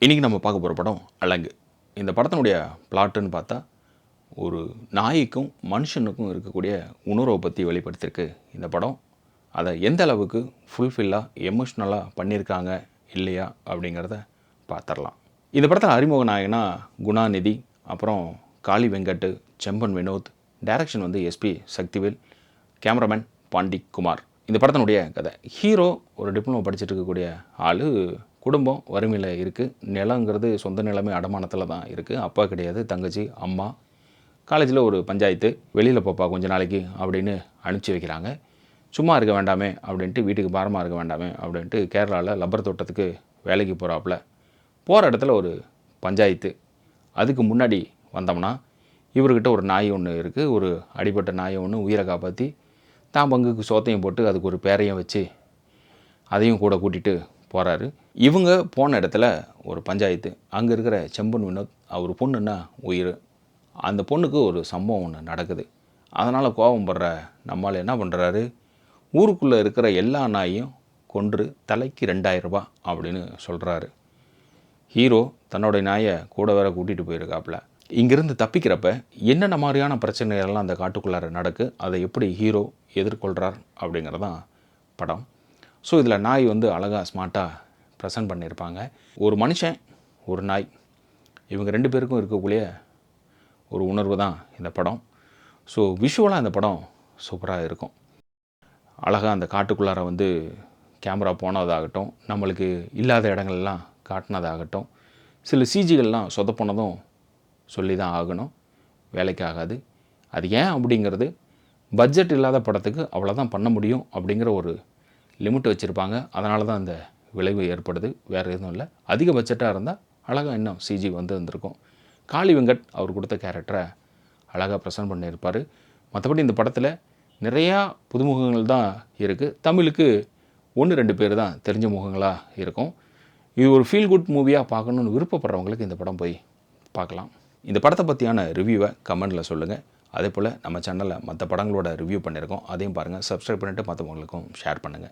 இன்றைக்கி நம்ம பார்க்க போகிற படம் அழகு. இந்த படத்தினுடைய பிளாட்டுன்னு பார்த்தா ஒரு நாய்க்கும் மனுஷனுக்கும் இருக்கக்கூடிய உணர்வை பற்றி வெளிப்படுத்தியிருக்கு இந்த படம். அதை எந்த அளவுக்கு ஃபுல்ஃபில்லாக எமோஷ்னலாக பண்ணியிருக்காங்க இல்லையா அப்படிங்கிறத பார்த்துடலாம். இந்த படத்தில் அறிமுக நாயகனா குணாநிதி, அப்புறம் காளி வெங்கட், செம்பன் வினோத், டைரக்ஷன் வந்து எஸ்பி சக்திவேல், கேமராமேன் பாண்டி குமார். இந்த படத்தினுடைய கதை, ஹீரோ ஒரு டிப்ளமோ படிச்சுட்டு இருக்கக்கூடிய ஆள், குடும்பம் வறுமையில் இருக்குது. நிலங்கிறது சொந்த நிலமே அடமானத்தில் தான் இருக்குது. அப்பா கிடையாது, தங்கச்சி, அம்மா. காலேஜில் ஒரு பஞ்சாயத்து, வெளியில் போப்பா கொஞ்ச நாளைக்கு அப்படின்னு அனுப்பிச்சி வைக்கிறாங்க. சும்மா இருக்க வேண்டாமே அப்படின்ட்டு, வீட்டுக்கு பாரமாக இருக்க வேண்டாமே அப்படின்ட்டு கேரளாவில் லப்பர் தோட்டத்துக்கு வேலைக்கு போகிறாப்புல. போகிற இடத்துல ஒரு பஞ்சாயத்து. அதுக்கு முன்னாடி வந்தோம்னா இவர்கிட்ட ஒரு நாய் ஒன்று இருக்குது. ஒரு அடிப்பட்ட நாயை ஒன்று உயிரை காப்பாற்றி தான் பங்குக்கு சோத்தையும் போட்டு அதுக்கு ஒரு பேரையும் வச்சு அதையும் கூட கூட்டிகிட்டு போகிறாரு. இவங்க போன இடத்துல ஒரு பஞ்சாயத்து. அங்கே இருக்கிற செம்பன் வினோத், அவர் பொண்ணுன்னா உயிர். அந்த பொண்ணுக்கு ஒரு சம்பவம் ஒன்று நடக்குது. அதனால் கோபம் படுற நம்மால் என்ன பண்ணுறாரு, ஊருக்குள்ளே இருக்கிற எல்லா நாயையும் கொன்று தலைக்கு 2000 ரூபா அப்படின்னு சொல்கிறாரு. ஹீரோ தன்னுடைய நாயை கூட வேற கூட்டிகிட்டு போயிருக்காப்புல. இங்கேருந்து தப்பிக்கிறப்ப என்னென்ன மாதிரியான பிரச்சனைகள்லாம் அந்த காட்டுக்குள்ளார நடக்கு, அதை எப்படி ஹீரோ எதிர்கொள்கிறார் அப்படிங்கிறதான் படம். ஸோ இதில் நாய் வந்து அழகாக ஸ்மார்ட்டாக ப்ரெசென்ட் பண்ணியிருப்பாங்க. ஒரு மனுஷன், ஒரு நாய், இவங்க 2 பேருக்கும் இருக்கக்கூடிய ஒரு உணர்வு தான் இந்த படம். ஸோ விஷுவலாக இந்த படம் சூப்பராக இருக்கும். அழகாக அந்த காட்டுக்குள்ளார வந்து கேமரா போனதாகட்டும், நம்மளுக்கு இல்லாத இடங்கள்லாம் காட்டினதாகட்டும், சில சிஜிகள்லாம் சொதப்போனதும் சொல்லி தான் ஆகணும், வேலைக்கு ஆகாது. அது ஏன் அப்படிங்கிறது, பட்ஜெட் இல்லாத படத்துக்கு அவ்வளோதான் பண்ண முடியும் அப்படிங்கிற ஒரு லிமிட் வச்சுருப்பாங்க. அதனால தான் அந்த விளைவு ஏற்படுது, வேறு எதுவும் இல்லை. அதிக பட்ஜெட்டாக இருந்தால் அழகாக இன்னும் சிஜி வந்து இருந்திருக்கும். காளி வெங்கட் அவர் கொடுத்த கேரக்டரை அழகாக ப்ரெசென்ட் பண்ணியிருப்பார். மற்றபடி இந்த படத்தில் நிறையா புதுமுகங்கள் தான் இருக்குது. தமிழுக்கு 1-2 பேர் தான் தெரிஞ்ச முகங்களாக இருக்கும். இது ஒரு ஃபீல் குட் மூவியாக பார்க்கணுன்னு விருப்பப்படுறவங்களுக்கு இந்த படம் போய் பார்க்கலாம். இந்த படத்தை பற்றியான ரிவ்யூவை கமெண்டில் சொல்லுங்கள். அதே போல் நம்ம சேனலில் மற்ற படங்களோட ரிவ்யூ பண்ணியிருக்கோம், அதையும் பாருங்கள். சப்ஸ்கிரைப் பண்ணிவிட்டு மற்றவங்களுக்கும் ஷேர் பண்ணுங்கள்.